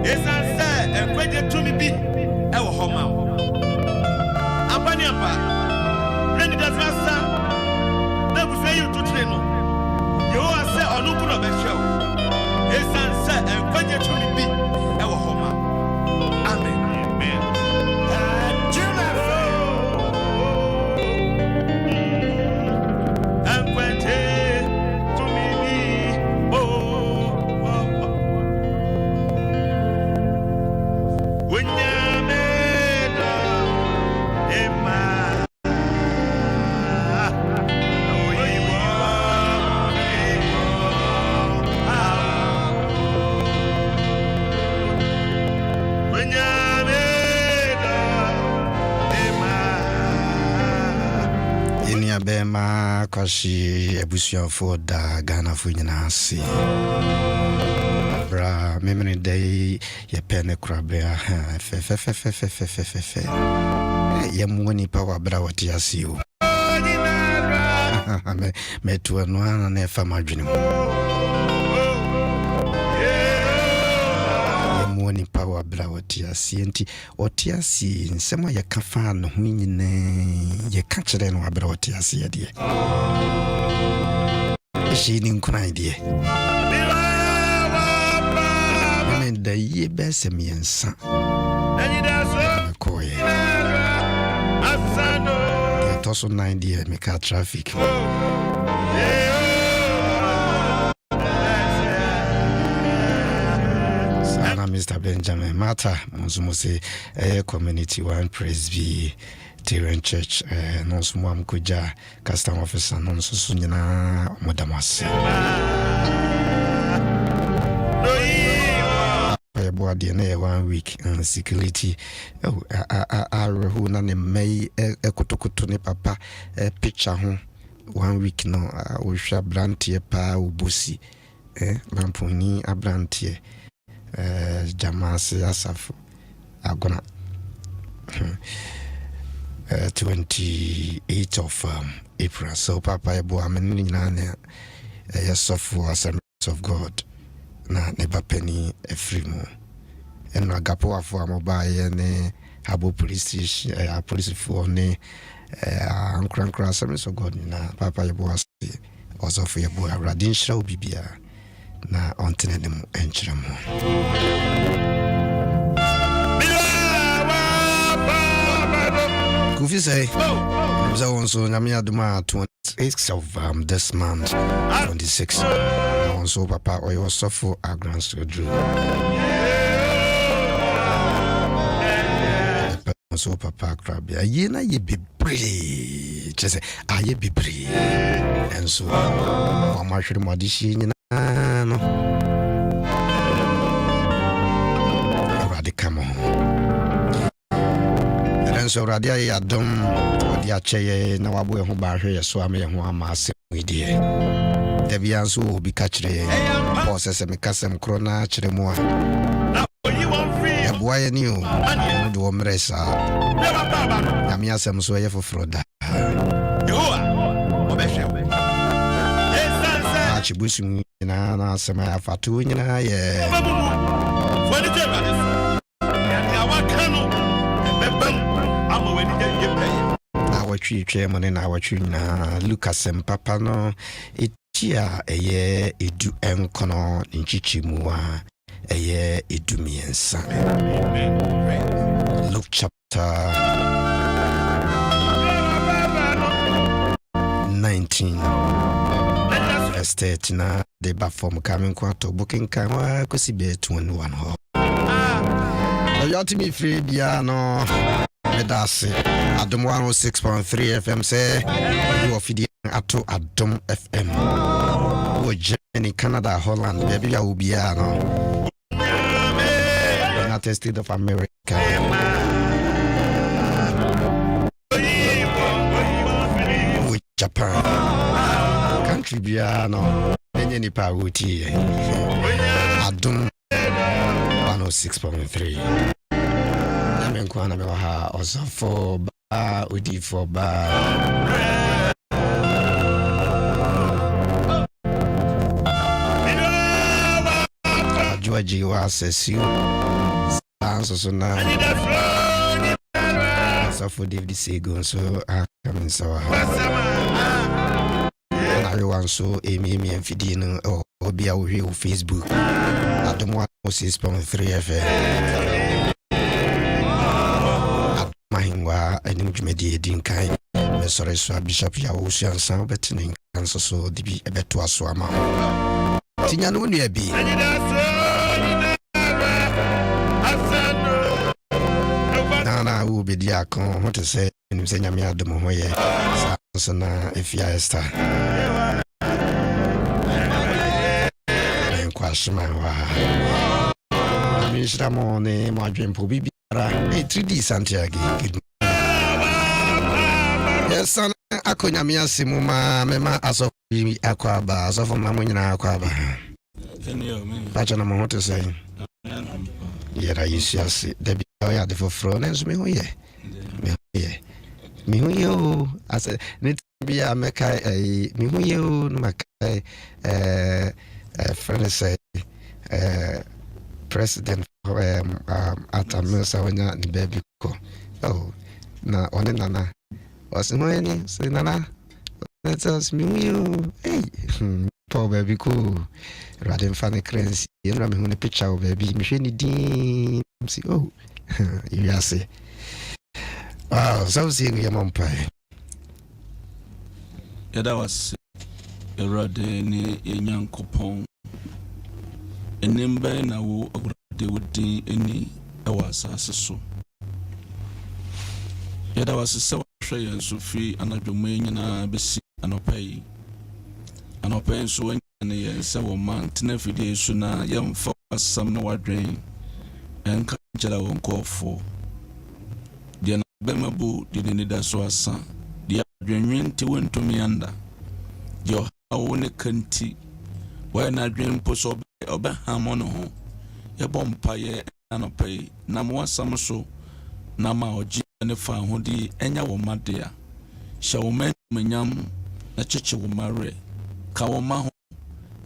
Esanse ekweje tumi bi ewo homa. Ampani ampa. Reni dasasa. Na bufe yu tutire no. Yo ase onuku no behwe. Esanse ekweje tumi bi ewo homa. Amen. Amen. Bema kwashi ebusuafo da Ghana fo nyina ase bra memene day ye pene krabea fe ye muoni pa wa bra wati ase o me tu anwa na fa madwene mu ye muoni pa wa bra wati ase enti wati ase nsema ye ka fa no ho nyina ye ka kire no abra wati ase ye de she ni nkuna idea men da ye bese miensa koye toso 90 me ka traffic sana Mr. Benjamin Mata monsumo community one praise be Tyrian Church no smam kuja custom officer no so nyina modamase boa de na 1 week security who na ne mai ekotokoto ne papa picture ho 1 week no we hwa brantie pa ubosi lamponi abrantie jamase asafo agona 28th of April. So Papa Ebo ameni nyina yes of Assemblies of God na neba penny efrimu eno agapo afo amobaye ne Habo police station police for ne ankra Assemblies of God na Papa Ebo ase also for Ebo radin shira obibia na ontene mu enchiremu Kufi say, so Adom 26 of this month, 26. Also, Papa, or your soft our grandchildren. So, Papa, crab, ye be pretty. Just say, I be pretty. And so, I'm actually modishi, no. Come on. So radia ya Adom dia cheye na wabo ho ba hwe so am ye ho ama asem widie da bia so obi ka kire process me kasem krona kire mu a ya boye ni o no do mresa na mi asem so ye foforo da obehwe achibusu na asem afatu nyina ye Twi money na watwi na Lucas Papa no etia eye edu enkono nchichimu a eye edu miensa Luke chapter 19 verse 30 na the bafom coming kwato booking kan wa kosi be 21 ho yati free bia no medase Adom 106.3 FM say you of the ato Adom FM wo Germany Canada Holland baby ya ubia no United States of America wo Japan country bia no enye ni pa wuti Adom 106.3 Kwana me ha also for ba udi for ba Appiagyei was you. So now. So for David Sego, so I come in so. I want so Amy and Fidino or be our real Facebook. Adom 106.3 FM. Adom Ahengua and Media Dinkai. Sorry, so Bishop Yahusian Sound betting and so the be a bit to us. Tinyano be. Nana will be diacon. What to say? In saying I'm Adom Ahengua. So now if you are star. Kwashima Mishra Mone, my dream for Bibi, a 3D Santiago. Yes, son, Akonamia Simuma, Mema, as of Aquaba, as of Mamuna Aquaba. Pachana, what to say? Yet I used to see the Bioya for Frones, me, Mihuyo, I said, need to be a Makai, Mihuyo, Makai, friend say, President Atamilsa when the baby go. Oh, na one nana. Was no any say nana. Let us me. Hey, poor baby cool. Rather than funny crazy. You know me picture of baby. Machine dim. See, oh, you are say. Wow, so seeing your mom pie. Yeah, that was a rather any young coupon. And then by now, they would do any hours as so. Yet I was a self and Sophie and a domain and a besi and a pay. And a pay so any several months, every day sooner, young for some no drain and Kajala won't call for. The Bemabu didn't need us so a son. The dream to went to me under your own country. When I dream post Obaham on home, your bomb pie and a pay, Namwa Samaso, Nama or G and the fan who did any of my dear. Shall men yam, a church will marry, Kawama,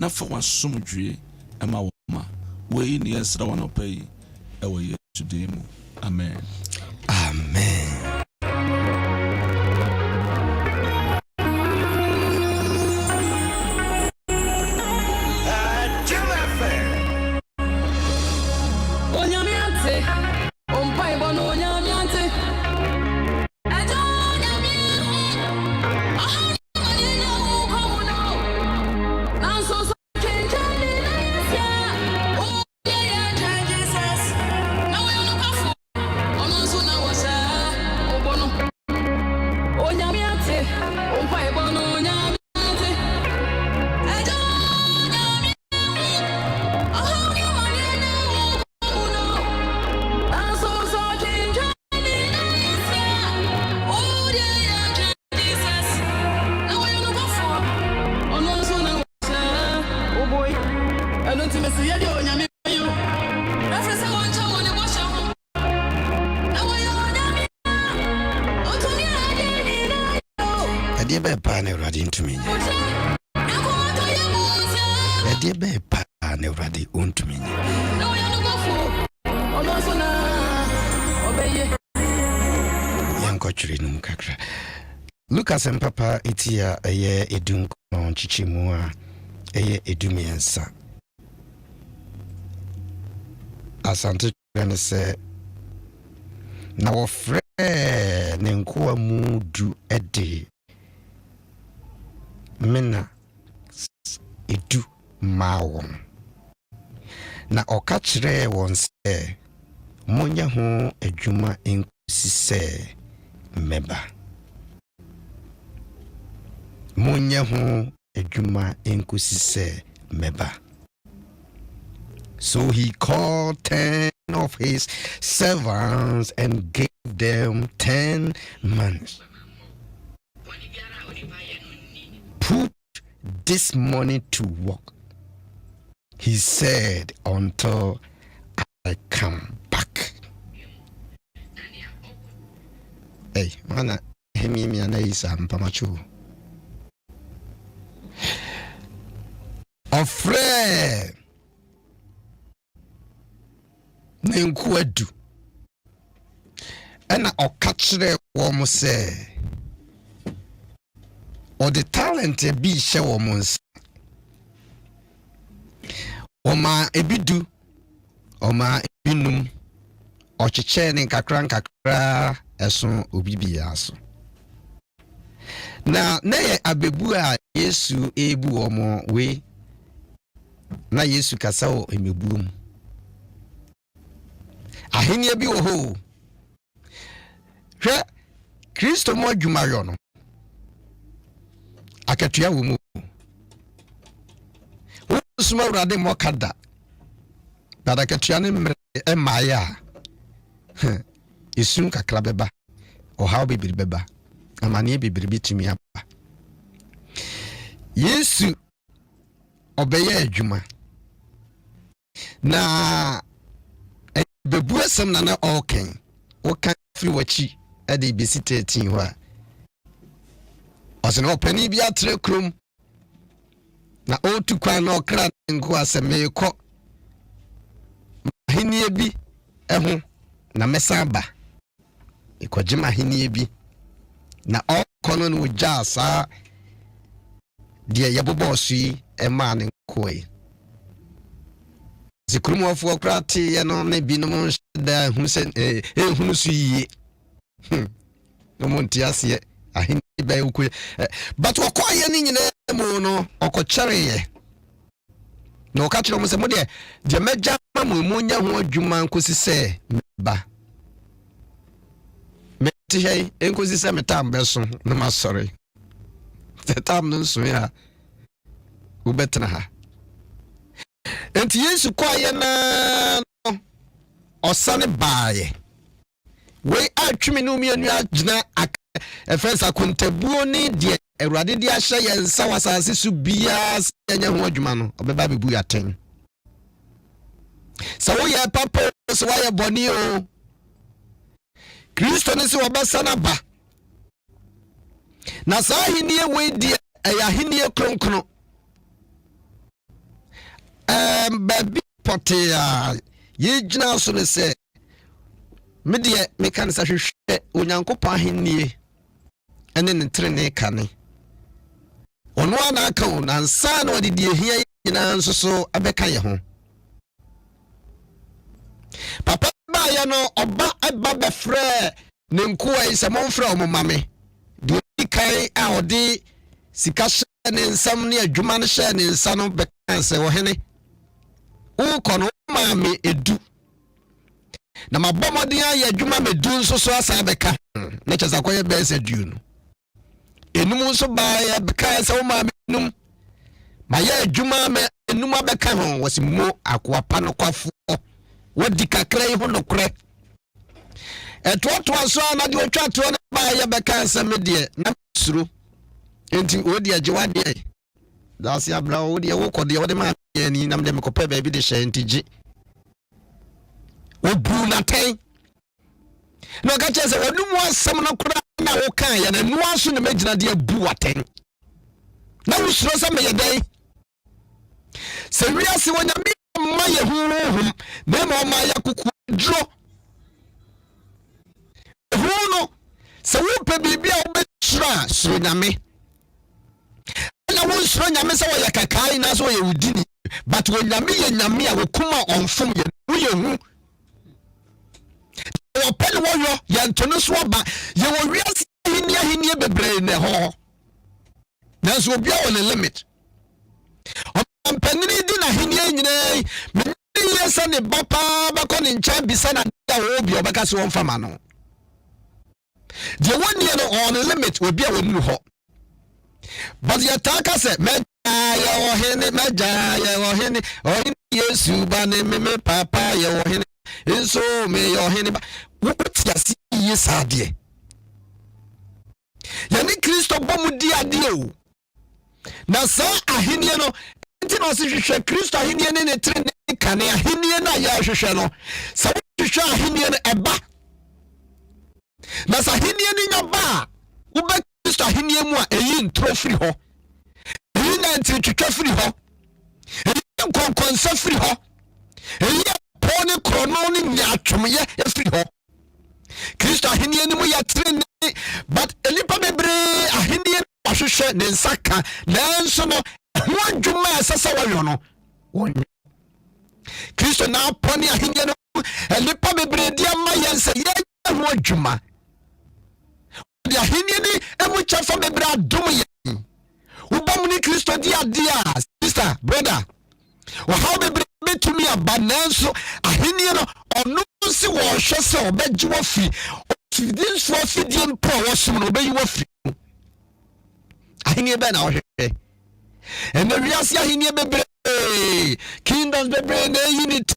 not for one sumudry, and my woman, way in the answer one of pay, away today. Amen. Amen. Dear Bepane already into me. Dear Bepane already unto me. Young coaching Kakra. Lucas and Papa Itia a year edunk on Chichimua a year edumiansa. As Santo say, now a friend Nenkua Mudu a day. Mena edu mawon na okachire won se monya ho adwuma enkusi se meba monya ho adwuma enkusi se meba. So he called 10 of his servants and gave them 10 months. Put this money to work, he said, until I come back. Hey, mana hemi ana isa mpamachu. Afraid nku adu ɛna ɔka kyerɛ wɔn sɛ ɔde talent bi hyɛ wɔn nsa ɔma ebi du ɔma ebi num ɔkyekyɛ ne nkakra ɛso obi biara so na yɛ abebu a Yesu ebu wɔn we na Yesu kasa wɔ emebuo mu ahenia bi wɔ hɔ hwɛ Kristo mo adwumayɔ no akatua wɔ mu wosuma Awurade mo kada bada akatua ne mmerɛ ɛmaaya esun kakra bɛba ɔhaw bebiri bɛba amane bebiri bitumi aba Yesu ɔbɛyɛ adwuma na bebu asɛm na ɔɔkɛn ɔka firi wachi ɛde besi 13 hɔ a ɔsɛ na ɔpani bi atre krom na ɔtu kwan na ɔkra nko asɛm mekɔ mahenie bi ɛho na mɛsa ba ekɔgye mahenie bi na ɔkɔ no ɔgya saa deɛ yɛbobɔ so yi ɛmaa ne nkɔe zikrumɔfoɔ kora teɛ no ne binom da hu sɛ ehunu so yie no monte aseɛ ahene bɛyɛ wokɔ but ɔkɔyɛ ne nyinaa mu no ɔkɔkyɛreyɛ na ɔka kyerɛ mo sɛ mo deɛ mɛgya ma mo nya ho adwuma nkosi sɛ meba mete hɛ nkosi sɛ metam bɛso na masɔre tam no nso ya wobɛtena ha enti Yesu kɔyɛ na no ɔsane baayɛ we atwimi no mienu agyina efensa kontabuo ne deɛ Awurade de ahyɛ yɛn nsa wasase so biara sɛ nya ho adwuma no ɔbɛba bebu yaten sɛ woyɛ papa sɛ woyɛ bɔne o Kristo ne sɛ wɔbɛsana ba na saa ahenie we deɛ ɛyɛ ahenie kronkron babi pɔte a yɛgyina so ne sɛ me deɛ meka ne sɛ hwehwɛ Onyankopɔn ahenie ɛne ne trene kane ɔno ana aka wo nansa na ɔde deɛ hia nyinaa nso so abɛka yɛ ho papa ba yɛ no ɔba aba bɛfrɛ ne nkoa yi sɛ momfrɛ ɔmo mame deɛ kai a ɔde sika hyɛ ne nsam ne adwuma no hyɛ ne nsa no bɛka sɛ ɔhene wokɔ no maame edu na mabɔmɔden ayɛ adwuma medu nso so asa bɛka na kyɛ sɛ akɔyɛ bɛɛ sɛ duo no enum nso baayɛ bɛka sɛ wo maame enum mayɛ adwuma ma enum abɛka ho wɔsi mo akoa pa no kwafoɔ wɔdi kakra yi ho nokorɛ ɛtoatoa so a na de otwa toɔ no baayɛ bɛka sɛ me deɛ na suro enti wodi agye wadeɛ dase abra wodi wokɔ deɛ wode ma ani nam de mekɔpɛ baabi de hyɛ enti gye obu na ten na ɔka kyerɛ sɛ wɔnum asɛm no kora na woka yɛ na noa so ne magyina de abu waten na wosuro sɛ meyɛ dɛn sɛ wiase wɔnyame ma yɛ huhum na ma ɔma yɛ kuku duro hu no sɛ wopɛ biribi a wobɛkyerɛ soro nyame na wonsuro nyame sɛ wɔyɛ kakae na so wɔyɛ wodini but wɔnyame yɛ nyame a wɔkuma ɔmfom yɛ woyɛ hu wɔpɛ ne wɔyɔ yɛnto so ɔba yɛwɔ wiase ahenia bebree ne hɔ nanso obi a wɔ ne limit ɔmpanini di na ahenia nyinaa mene yɛ sɛ ne ba paa bɛkɔ ne nkyɛn bisa na da wɔ obi a ɔbɛka sɛ wɔmfama no deɛ wɔnniɛ no ɔwɔ ne limit obi a wɔnnu hɔ but yɛtaa ka sɛ mɛgya yɛwɔ hene ɔhene Yesu ba ne me papa yɛwɔ hene nso meyɛ ɔhene ba wote ase yie saa deɛ yɛne Kristo bɔ mu di adeɛ o na saa ahenie no nti na ɔse hwehwɛ Kristo ahenie ne tre ne kane ahenie no a yɛhwehwɛ no sɛ wohwehwɛ ahenie no ɛba na sɛ ahenie no nya ba a wobɛ Kristo ahenie mu a ɛyi ntoro firi hɔ ɛyi na ntiri twitwa firi hɔ ɛyi nkɔnkɔnsa firi hɔ ɛyi pɔw ne no ni nyatwomye efiri ho Kristo ahenie ni mu yatre but elipa bebre ahenie ahwehwe ne nsaka nanso no ho adwuma asasa wayo no wonye Kristo na poni ahenie no elipa bebre dia ma yense ye ho adwuma dia ahenie ni emu chafa bebre adom ye ubamuni Kristo dia sister brother wa how bebre betumi abananso ahenie no ono si wo hwe se obejiwa fi this for feeding pro was no be you free ahenie be na wo hwe and the real ahenie bebre kingdoms bebre na unity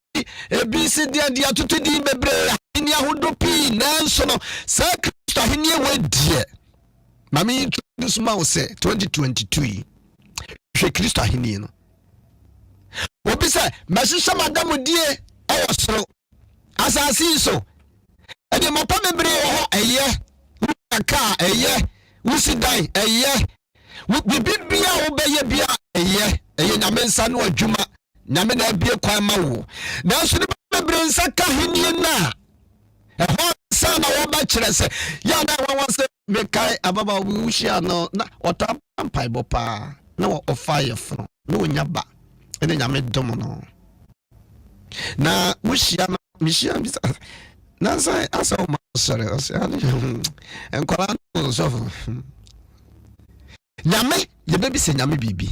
ebisi dia tutudi bebre ahenie ahodopi nanso no sa Kristo ahenie we die mami introduce ma say 2022 hwe Kristo ahenie no obi say mesisa madam die awosoro asasi so ede mopa bebre ho eye aka eye wusidan eye bibia wo beye bia eye nyame nsa no adwuma nyame na bie kwan ma wo na so ne bebre nsa ka henie na ho nsa na wo ba kire se ya na wa se me kai ababa wuhia no na ota pampai bopa na wo fire fro na onyaba ene nyame dom no na wuhia na mishia bisa nansa asa o masore enkwara no so nyame ye bebi se nyame bibi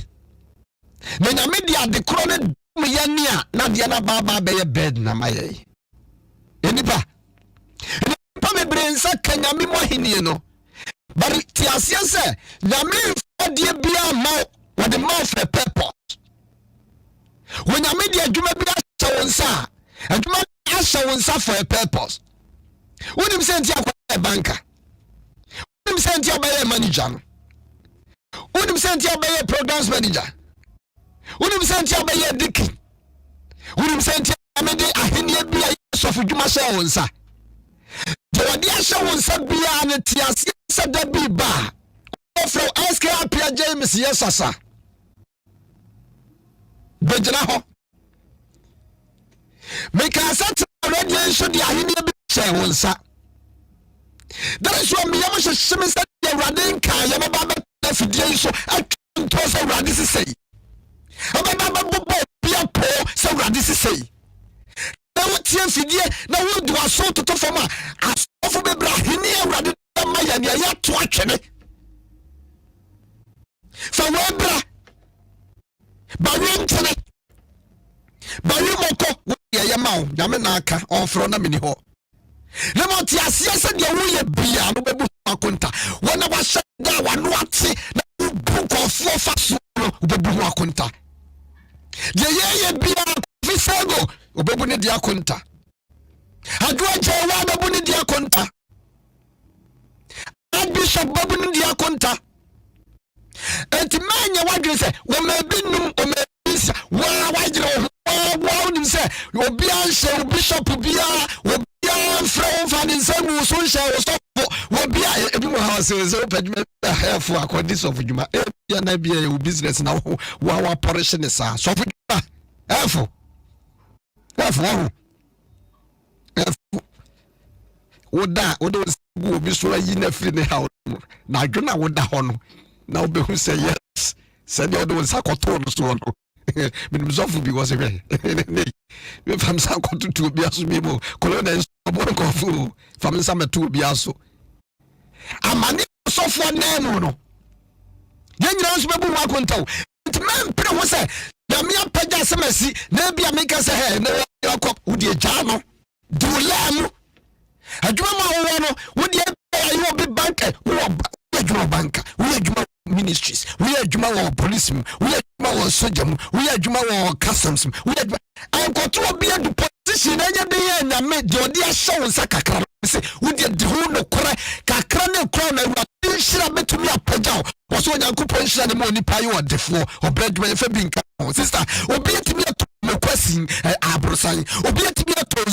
na nyame dia de kro ne dum ye nia na dia na baba be ye bed na maye enipa me brensa ka nyame mo henie no bari ti asia se nyame fodie bia ma with the mouth for purpose when nyame dia adwuma bia chawonsa adwuma ashawonsa for a purpose when him say ntia kwa banker when him say ntia by manager no when him say ntia by programs manager when him say ntia by dicky when him say ntia amede ahenia bia so fudwuma shawonsa de wadi ashawonsa bia ne tiase se da bi ba ofro ask Appiagyei mesiye sasa bejina ho make us at radio show the ahenia bi shawonsa that is why me am shemisa de radin ka ya baba na fidie so atto so radisi sei ababa bobo bia po so radisi sei na wotie fidie na wodu aso toto fama asofo bebra hini awrade ma ya ne ya to atwene fa webra bawentene bawimoko ya mawo nyame na aka onfro na mini ho na mo ti asie se de wo ye bia no bebu akonta wona wa shada wa no ate na buko fo fa so no bebu akonta de ye bia fisego obebu ne dia akonta adwa je wa bebu ne dia akonta bishop bebu ne dia akonta enti manya wadwe se wo ma binum o ma bisa wa wajiro wa nim se obi anse bishop bia obi from finding some so share stop obi ebi mo ha se open have for according of juma e na bia your business na wa operation sa so for juma efo woda go obi so yi na free ne ha na adwena woda ho no na obi hu say yes say the other one sakoto no so no minim zofu bi was away me fam sakoto to obi aso mi mo colonel bon kofu fam sa meto obi aso amani sofo na mu no nyanyira nso bebu wa kontaw men pre ho say na me apaja semasi na bia me ka say he na yakop wodi agya no du lamu adwuma ma wo no wodi ayi obi bank wo adwuma bank wo adwuma ministries we adwuma wo police we adwuma wo soldier we adwuma wo customs we adwuma an ko to obi adu position anya be ya na me de odi ahye wo sakakra se wodi de ho no kora kakra ne kora na ru shira betumi apaja wo so nyankopon shira ne mo nipa yo defo obredwe fa bi nka sister obi etimi ato kwasi abrosan obi etimi ato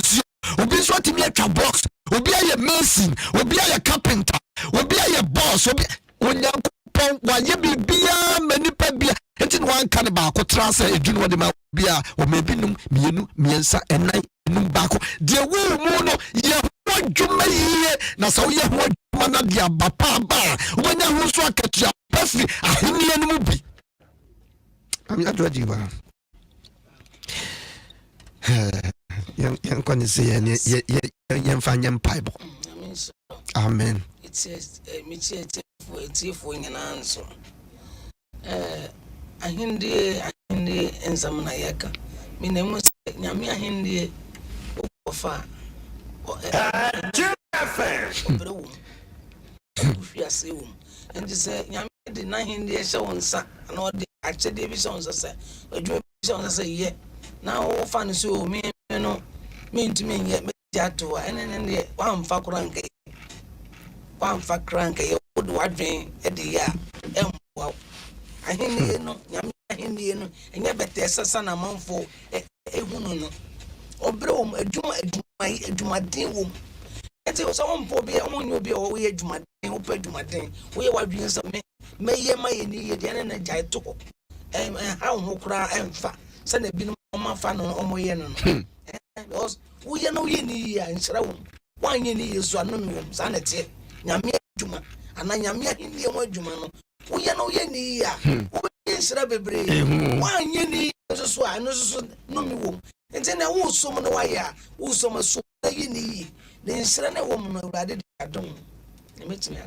obi so etimi atwa box obi aye mason obi aye carpenter obi aye boss obi onyankopon wa ye bibia manipa bia enti no wan kan ba ko tra sa edwunu wode ma bia o mebinum mienu miensa enai numbako de wo mu no ye ho dwuma yie na so ye ho dwuma na de abapa ba wonya ho so akatua pafiri ahenia no mu bi ami adwaji ba yan kwani se yan fanyam bible amen it says me for nyina nso ahinde ensam na yaka me na mu nyame ahinde ofa obrewu fiase wo enti se nyame de na ahinde hye wonsa na ode achede bi sonsa se adwo bi sonsa se ye na ofa no so me no me ntumi nye me jato enen de wamfa kranka ye wodo wadwen e de ya emwa ahinde no nyame ahinde no enye bete sasa na manfo ehunu no obrewom adwumaden wom enti so wonpo bi omonyo bi o ye adwumaden wo pa adwumaden wo ye wadwen so me ye ma ye ni ye de na jai to ha wo kura emfa se na bi no mafa no omoye no because wo ye no ye ni ya nshira wo wanye ni yesu anu mi wom sa na te nyame adwuma ana nyame ahinde mo adwuma no wo ye no ye ni ya wo ye nshira bebre wanye ni so anu so no mi wom enti na wo so mo no wa ya wo so mo so ye ni ne nshira na wo mo no urade adom ne metimi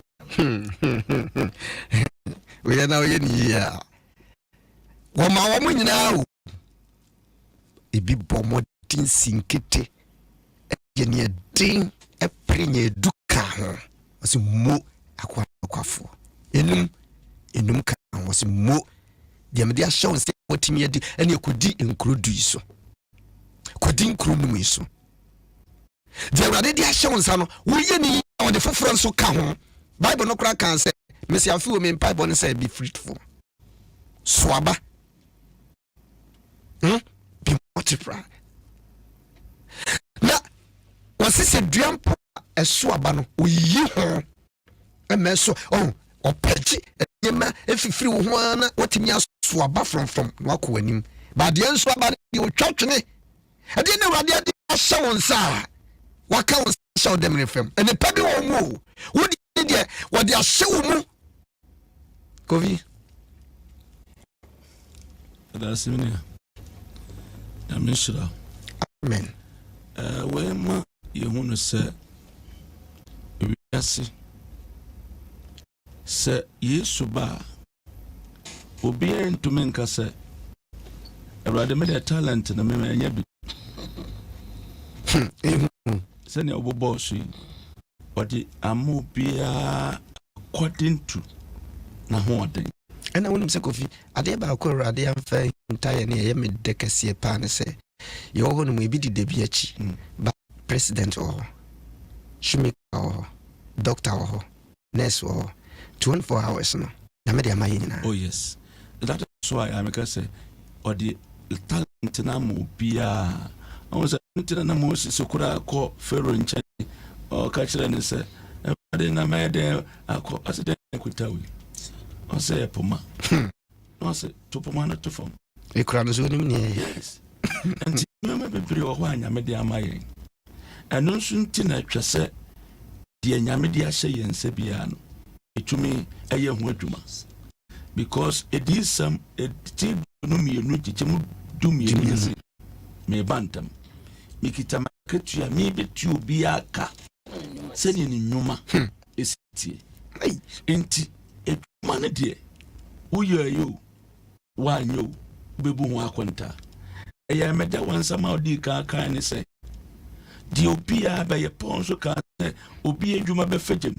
wo ye na ye ni ya wo ma wo mo nyina o ebi bomo tin sinkete ye din e prenye duka ho wasi mo akwafo enum ka wasi mo de me dia show nse wotimi adi ene ekodi nkrudu iso kodi nkrudu mu iso de awade dia show nsa no wo ye ni on the foforo nso ka ho bible no kra kan say mesi afi wo me bible no say be fruitful swaba be multiply na wasise duampo eso aba no oyi ho emeso opagi yema efifiri wo ho ana watimi aso aba from wako anim ba de enso aba de otwatwene ade na wade ade ahya wonsa waka wonsa show dem refem ene pabi wo mu wodi de wade ahye wo mu kovi adasimnia amishra amen wema yehunu se wiase se yesu ba obi entumi nka se awurade me de talent na me anya bi se ne obobo so odi amu bia according to na ho oden ena wonim se kofi ade ba ko awurade amfa ntaye ne ye me de kase pa ne se ye ho no ebi di debi achi ba president or shumika or doctor or nurse or 24 hours no na me de amaye nyina oh yes that is why I make say or the talent na mo bia I was ntina na mo se kura ko fero nche o ka kire ne se ade na me de akọ accident kutawi o se poma no se to poma na to fom e kura no so nim ne yes and me bebre o ho anya me de amaye eno nso ntina twese de nyame de ahye yense bia no etumi eye ho adwuma because it is some it no me no chichemu dum ye me bantam mikita maketua mi betu obi aka seni ni nyuma esitie enti edwuma ne de uyo wanyo bebu ho akonta eya meda wansama odi ka ne se di obi a ba ye ponso ka se obi edwuma be fagem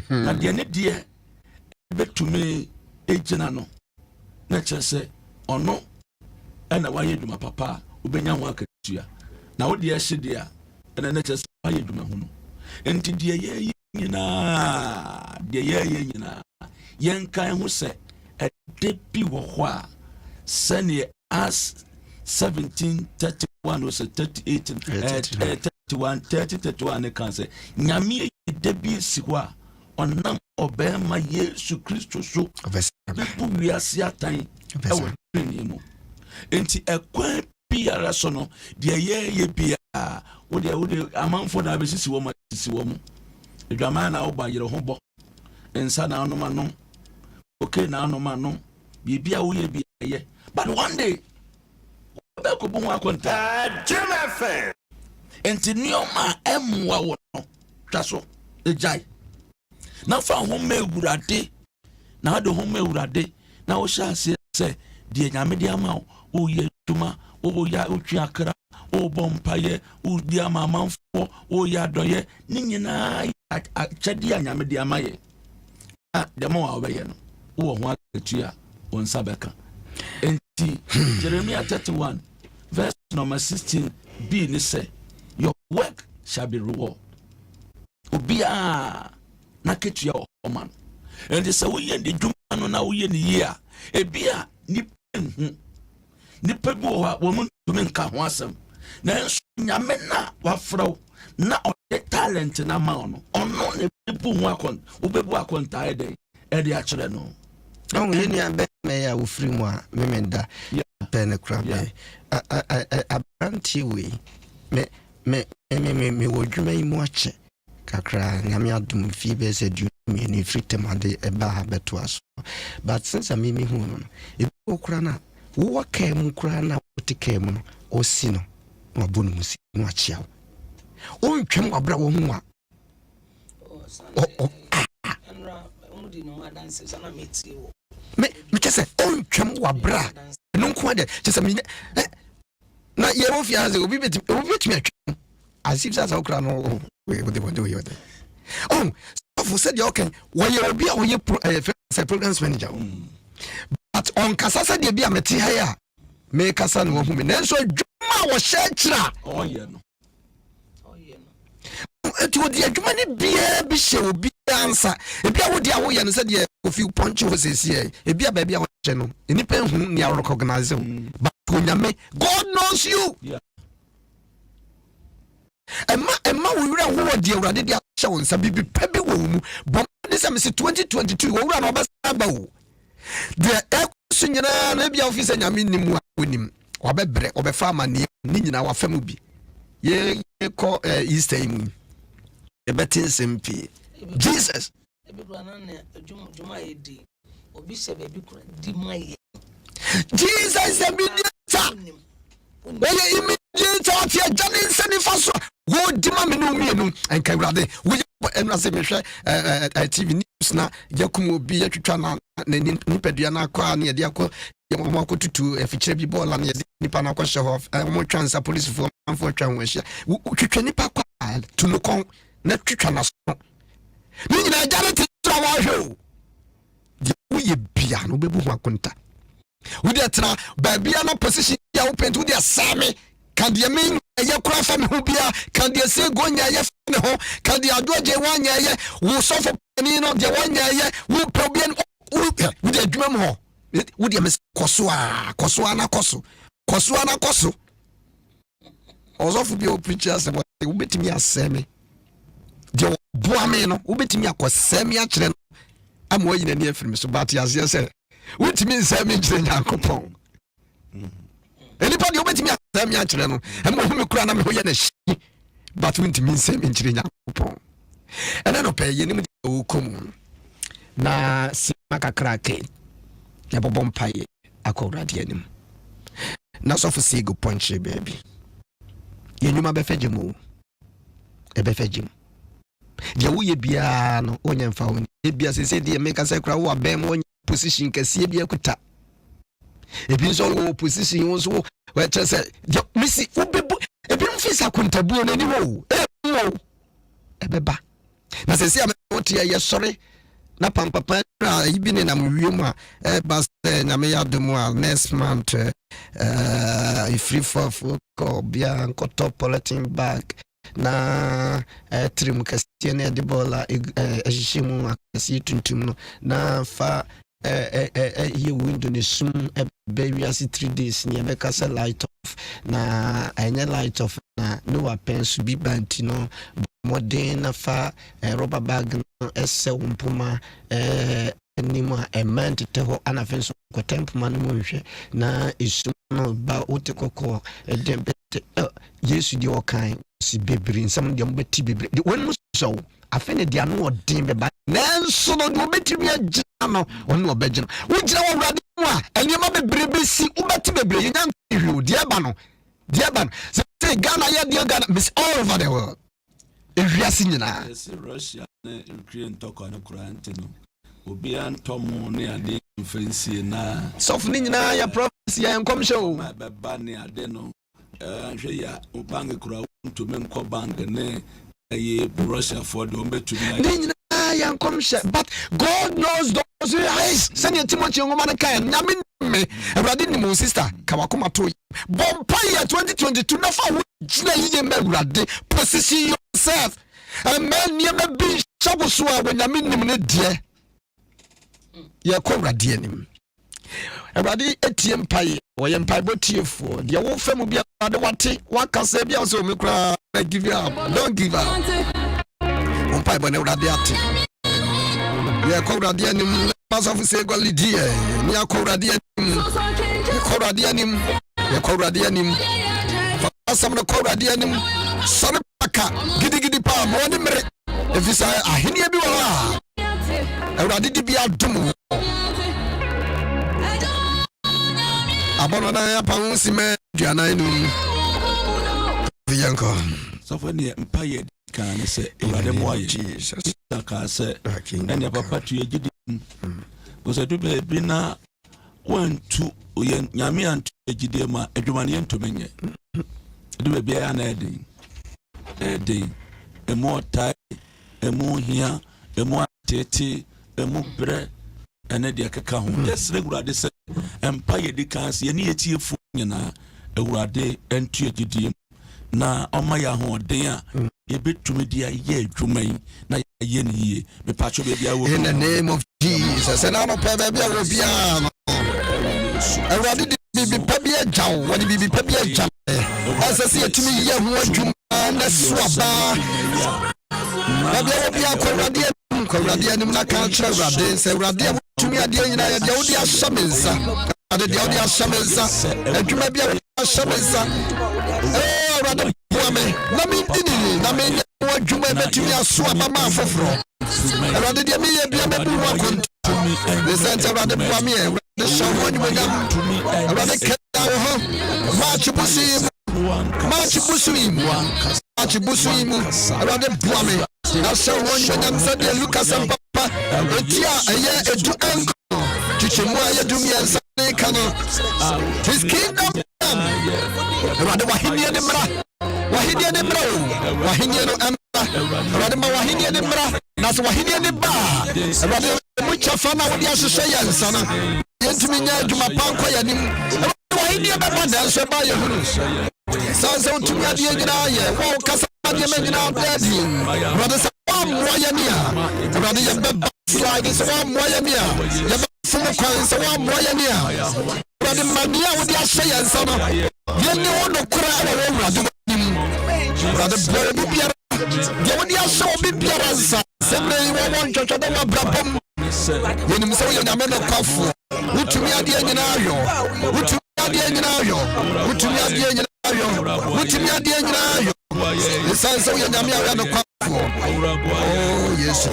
na de ne de betumi ejina no na kyerse ono ana waye edwuma papa obenya ho akatua na wo de ehye de a ana na kyerse waye edwuma ho no enti de ye nyina yenkan ho se edebi wo ho a sene as 1731 was 38 31 31 kan se nyame edebi si ho a onam obema Yesu Kristo so bu wiase atan e wo ni mu enti ekwan biara so no de ye bia wo de amanfo da be sisi wo ma sisi wo mu edwama na wo ba yere ho bo ensa na anoma no okay na anoma no bibia wo ye bia ye but one day be ko bu akonta Adom FM enti nioma emwa wo no twaso ejai na fa ho mewurade na ade ho mewurade na wo sha se de nyame de ama wo ye tuma wo ya otwi akra wo bompaye wo di ama manfo wo ya doye ni nyina achedi nyame de ama ye de mo wa obeye no wo ho atua won sabeka enti Jeremiah 31 verse number 16 b ni say your work shall be reward obia na ketua o man enti say wo ye de dwuma no na wo ye ni ye a ebia ni nipa bi wo mun tumi nka ho asem na nyame na wafrɛw na ɔde talent na ma no ɔno ne bu ho akon wo bebu akonta ede a kyerɛ no no ye ni abe me ya wo free mu a memenda pen kra be abranti we me wo dwuma yi mu ache kakra nyame adom fi be se du me ni free temade eba ha beto aso but since me hu no e okura na wo ka mu kura na wo te ka mu no o si no wa bonu mu si no achia o ntwem abra wo hu a me kese o ntwem wabra no nko de kese me na ye wo fiaze obi betimi atwem asif sa okura no we de yo de oh so said you okay when you be a programs manager but on kasa said you be a meti haya me kasa no hu me nanso dwuma wo hye kira no etu di adwuma ne bia bi hye obi ansa ebia wo dia wo ye no said you kofi punch wo sesi ebia ba bia wo hye no enipa hu ne ya recognize but onyame God knows you Emma we wura wo de awurade de ahye won sa bibi pa bi wo mu bom de se 2022 wo wura no ba ba wo de ekusu nyina na bia ofisa nyame nimu a onim obebre obefa amane ni nyina wa fam bi ye ko Easter mu e betin sempi Jesus ebikura na juma edi obi se be bikura di mai Jesus e bi Well, immediate out here, Johnny sending fast. Wo dima me no mienu enka wurade wo enra se mehwe TV news na yakum obi atwitwa na nipadua na akwa na yede akọ yemo akotutu efikyere bi bola na yede nipa na akọhye ho mo twansa police fo amfo twa ho ahia twitwa nipa kwa tunukon na twitwa na so ni nyina jare tira wa hwe wo ye bia no bebu ho akonta wo de tra ba bia na position ya wo pent wo de asame kan de me ye kura fa me ho bia kan de se gonya ye ne ho kan de adoje wanya ye wo sofo pani no de wanya ye wo problem wo de adwuma mo ho wo de me koso na koso ozofo bi o preacher se wo betimi aseme de boa me no wo betimi akoseme a kire no amo yina ni afiri me so bat yaze se wo timi nseme kire Yakobon anybody obetimi aseme a kire no amo me kura na me ho ye na shi but wo timi nseme kire Yakobon ena no pe ye ni mu o kom na sima kakra ke ya bobom paye akorade anim na so for say go punch baby ye nyuma be fejemu e be fejemu je wo ye bia no onya mfa wo ye bia se de make say kra wo abem wo position kase bia kuta e bi so wo position wo so we tell say misi wo bebu e bi mfisa kuntabu na ni wo e beba na se am wote ye sori na pampapa ibine na mwiemu a bas na me Adom a next month free for ko bia nko top politin bag na trim kasiene de bola ehihemu akasi tuntum no na fa ye window ne sum bewiase 3 days ni be kasa light off na enye light off na no apensu bi banti no modern na fa rubber bag no ese umpuma anima a man to ho anafenso ko tempo man mo hwe na esu no ba wote kokko edembete Yesu di okan si bebre nsam de mbeti bebre won mo so afene dia no odin be ba nanso no de obetimi agina no ono obegina wo gira wo wrade mu a enema bebre be si ubeti bebre yenya hwe dia ba no say Ghana ya dia Ghana miss all over the world ewiase nyina Russia na Ukraine toko na kurante no obi antomo ne ade mfensie na sof ni nyina ya prophecy ya nkom show ba ne ade no hwe ya bank kura to menko bank ne ye Russia for the ombetumi ni nyina ya nkom show but God knows those eyes send Timothy ngoma na kan nyame me awrade ni mo sister kawakoma to bompa ya 2022 na fa wo gina yiye me awrade position yourself and man never be trouble so when nyame nim ne de ya kowrade anim awrade etiem pai wo ye mpai botiefo de wo fam bia de wate wakasa bia so me kra give you up don't give up mpai bo ne awrade ate ya kowrade anim pass of say golidie ni akowrade anim ya kowrade anim fasam na kowrade anim sone paka gidi pa mo ni mere efisa ahenia bi wa awrade di bia dum abono na ya pa si me duana inu vianko so for ne mpaye kan se awrade mo aye Jesus ka se ene papa tu egidi ko se du be na wantu oye nyame antu egidi ma adwumane ento menye du be bia na edi emo tai emo hia emo tete emo bre ene de keka ho yes regulade se empire de kan se ne yetiefu nyina awurade entu egidi na oma ya ho den a ye betumi dia ye adwuman na ye ne ye me pacho be bia wo in the name of Jesus and I'm pe be bia wo bia awurade de bi pa bia jaw woni bi pa bia jaw asase yetumi ye ho adwuma na swaba na bia wo bia kowrade anim na kan tra awurade se awurade tumi ade nyina ye de wo dia shamensa ade de wo dia shamensa adwuma bia shamensa awurade buame na me dini na me adwuma betumi aso abama afoforo awurade de me ye bia me bu wa kontu the center awurade buame the show when we got awurade ka ho match busuim awurade buame na show when we got say Lucas and papa etia eye edu anko chichemu aye dumia nsane kano his kingdom awurade wahini ne mra wahini no amra awurade ma wahini ne mra na so wahini ne ba awurade mu chafa na wodi ahwehwe yansa na yentumi nya adwuma panko yanim wahini be ba da so ba ye hunu sanse utumi ade nyina ye wo kasa ade me nyina daddy awurade sa wa yania awurade ye be slide so wa yania ye fumu kwan so wa yania awurade mania wodi ahwe yansa na ye ne wono kura ala wo awurade brother boy biara ye wodi ahwe obi biara nsa semre wo won chocho da wa brabom yenim se wo nyame no kwafo utumi ade nyina ayo utumi ade nyina ayo esanse wo nyame ayo no kwafo oh yes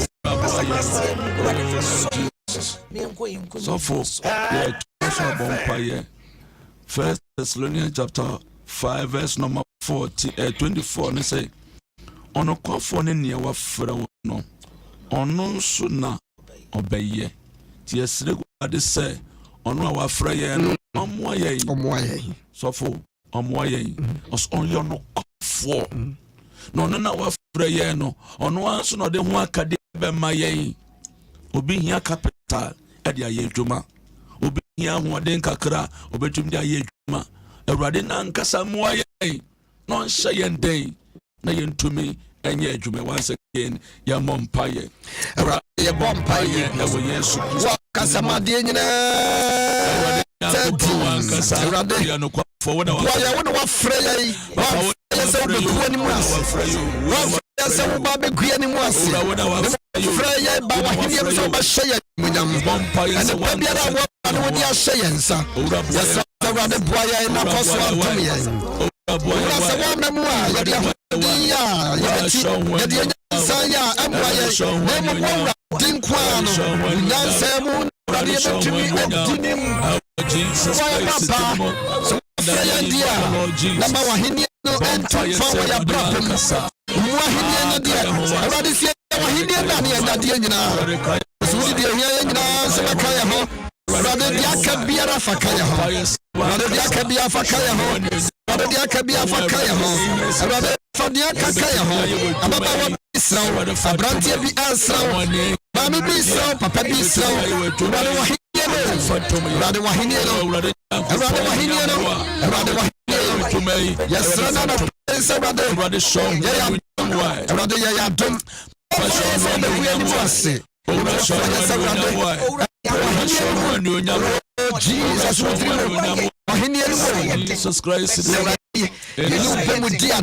so for First Thessalonians chapter 5 verse number 24 ne say ono kwafo ne ne wa frɛ no ono so na obeye ti esre ade say ono a wa frɛ ye no omoaye so for omoaye os on yo no kwafo no na wa frɛ ye no ono anso no de ho akade be maye obi hia capital e de aye dwuma obi hia ho de nkakra obetum de aye dwuma awurade na nkasa moaye no nhyɛ yɛn den na yɛntumi enye adwuma once again ya mompaye ye bompaye ewo Yesu wakasa made nyina awurade ya no kwafo wo na wa frɛ yɛ se wo bekuwa ni mu ase se wo ba be gua ni mu ase fra ye ba wa hini e so ba hye munyam ene pa bia da wo na wo dia hye yensa yes awurade boa ye na koso atom ye ura se wo memu a ye dia ya ye dia san ya amwa ye na mu dinkwa no nyansa mu awurade ye betumi adinim Jesus Christ so nama wahini no ento fa wa ya problem wahini no dia awurade sie wahini na ne ya dia nyina so di dia nyina se makaya ho awurade dia ka biara fa kaya ho awurade dia ka biara fa kaya ho awurade dia ka biara fa kaya ho awurade fa dia ka kaya ho ababa wa Israel abrantie bi Israel mami bi Israel papa bi Israel awurade wahini Rade wahini no Rade wahini no Rade wahini yes rana no Rade show Rade ya dum Rade we ni wase Jesus wahini no Jesus Christ you pemu dia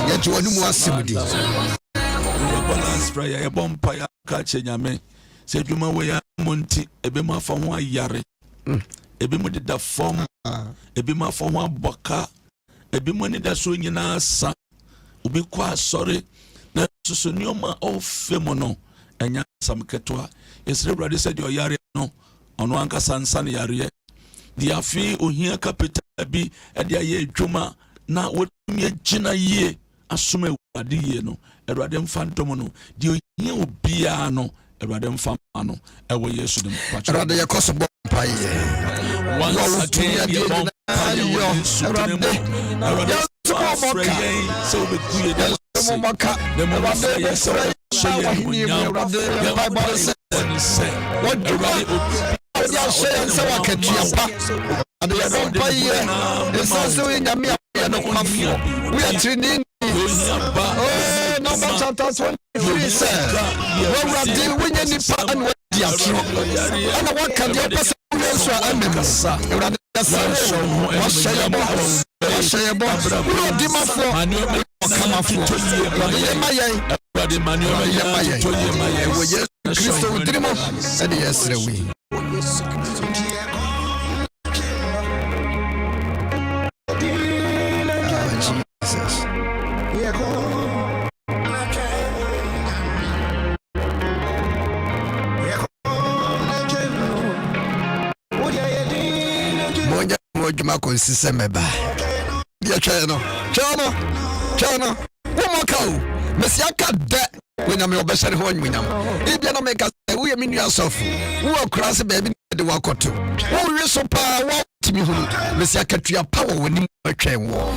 ya jwanu mu asimudi balance prayer e bompa ya ka chenyame se dwuma we ya monti ebe ma fa ho ayare ebe mo de form ebe ma fa ho aboka ebe mo ni da so nyina sa obi kwa sorry na susu nioma ofe mo no enya sam ketwa yesre brade se de oyare no ono anka sansan yare di afi ohia capital bi e de aye dwuma na wotumi agina yie asoma ewade yie no erade mfantom no di ohia obia no erade mfamano ewo yesu dem pacho erade yakoso bompaye once again the bompaye yesu dem erade so be kuye dem moka dem erade so shey munyam the bible says what erade ya shey nse wakatua pa ade ya bompaye esaso nyame ya no kwafo we are training number chapter 23 says when we are dealing with any part and what they are true and what can the person so amemsa erade yasanso washayabo no dimafo kamafo erade manuel wo Yesu Kristo udrimo ade yesrewi Jesus Mojuma konsise meba dia chano womokau mesiaka de wenyame obesere ho nyam ibia na meka we mi nua sofu wo krase ba bi de wakoto wo wi so pa wo timi hunu mesiaka tua power woni atwen wo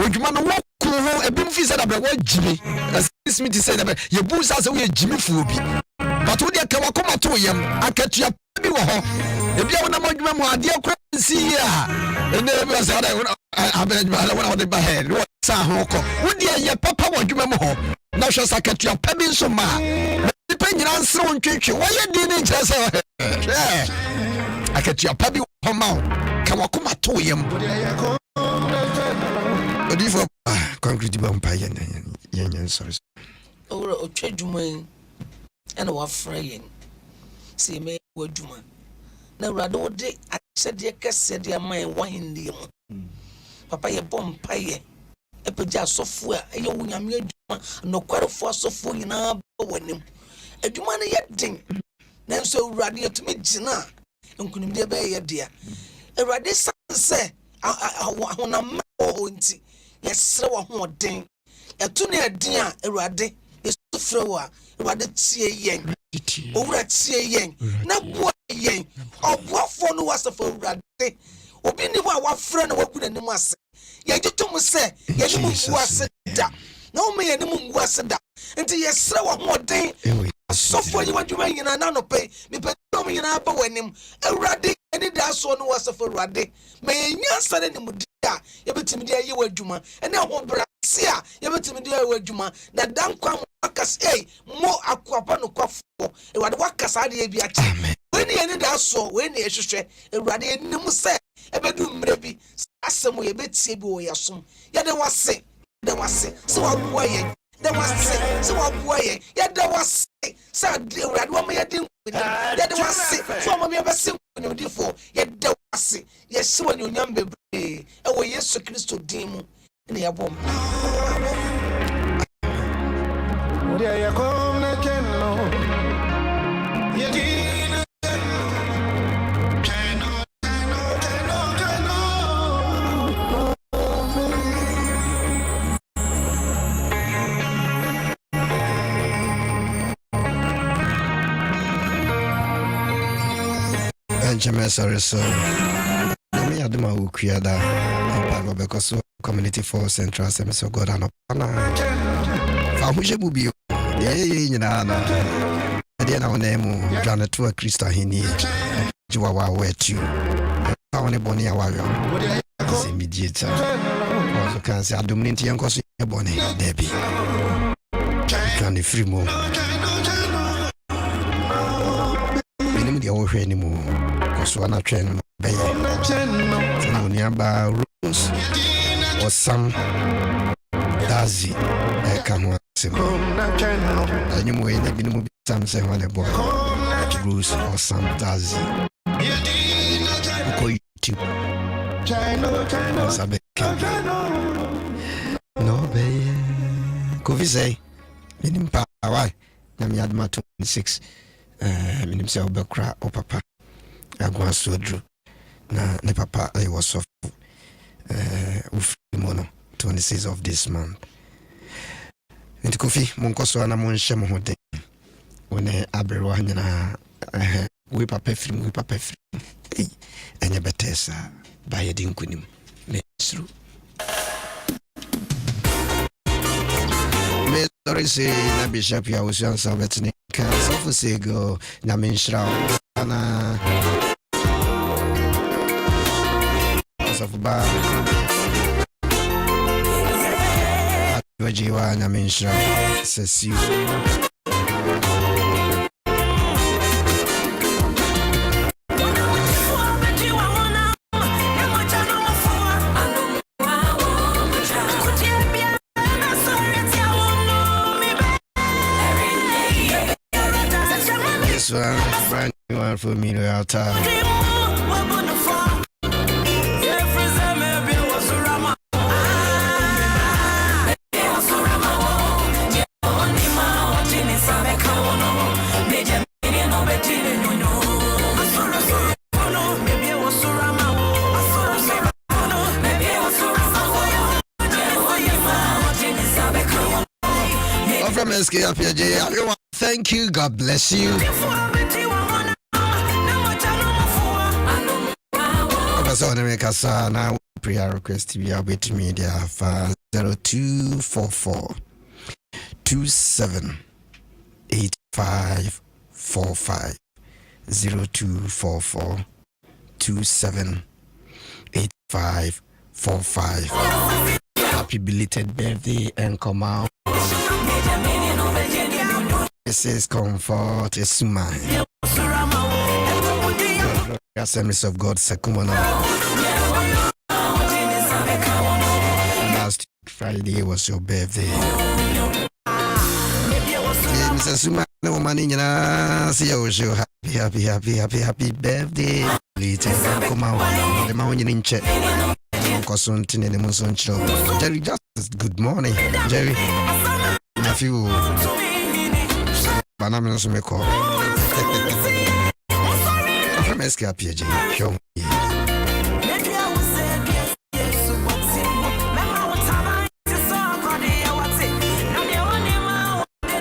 ojuma no wo ku ho ebim fi se da bre wo jimi as me to say that ye bu sa se wo jimi fu obi but wo de ka wakoma to yam akatua bi wo ho ebia wona modwuma mu ade akra si ya ene be sa da abejuma wona de ba he wo sa ho ko wo de ye papa modwuma mu ho na hwe sakatua pa bi nso ma nipa nyina nsre wo ntwetwe wo ye di ni nkyere se akatua pa bi ho ma ka wakoma to yam odifo concrete bompa yen sorry ora otwadwuma ena wa frayen se me wadwuma na urade wode akyede kese de amai wahindi mu papa ye bompa ye epeja asofo a ye wunyame adwuma no kwarefo asofo nyina ba wanim adwuma ne ye den na nso urade yetumi gina nkunim de ba ye dia urade sanse ahonam onti yesre wo ho den etu ne adin a urade esufre wo a urade tie yen owura tie yen na bua yen obuafo no wasafo urade obi ni ho a wafre na wagu nanim ase ye gitum se ye ni mu ase da na o me ye ni mu ase da enti yesre wo ho den sofo yi wadwuma nyina na no pe me pe dom nyina ba wanim urade eni da so no wasafo urade me nyansa ne mu da ye betimi de ayi wadwuma ene ho brase a ye betimi de ayi wadwuma na dankwa akas mo akwapa no kwafo urade wakasa de bi achi weni eni da so weni ehwehwe urade enim se ebedu mre bi asem ye betie bi wo yasom ye de wase so waboa ye yɛda wase sɛ waboa yɛn yɛda wase sɛ awurade wɔma yɛde nkonim yɛda wase sɛ wɔma yɛbɛse nkonimdifoɔ yɛda wase yɛhyɛ wɔ anuonyam bebree ɛwɔ Yesu Kristo din mu ne yɛbɔ mpa. Benjamin, sorry, so let me Adom Ahengua that because community for Central Assembly of God and Pana. Fahuja Bubio, the na name, Janet to a Christa Hini, Joa wet you. Found a bonny away as a mediator. Also, can say Adom Ahengua bonny, Debbie. Can the free move. The old anymore. So I'm not training by nearby rooms or some dazi. I come on simple. Anyway, they didn't be some say on the boy. Bruce or some dazi. No, baby. Could say, in power. Let me add my 26. Minim sɛ wobɛkora wo papa agoa so aduru na ne papa was soft wofiri mu no 26 of this month nti Kofi monkɔ so ana monhyɛ mo ho den wo ne aberewa nyinaa we papa firi mu ɛnyɛ bɛtɛɛ saa ba yɛde nkonim na ɛsuro sorry say na bishop ya was young so betting can so say go na menshra na so ba wajiwa na menshra says you brand new one for me to our time. From Appiagyei, everyone, thank you. God bless you. So make us now prayer request to be able to media 0244 278545 0244 278545. Happy belated birthday and come out. This is comfort, it's mine. Assemblies of God, Sakumana. Last Friday was your birthday. Mr. Suma, no money, see you show happy birthday. Come out, the mountain in check. Consulting in the Muson show. Jerry, just good morning, Jerry. Nephew, Banana Sumeko. From Appiagyei.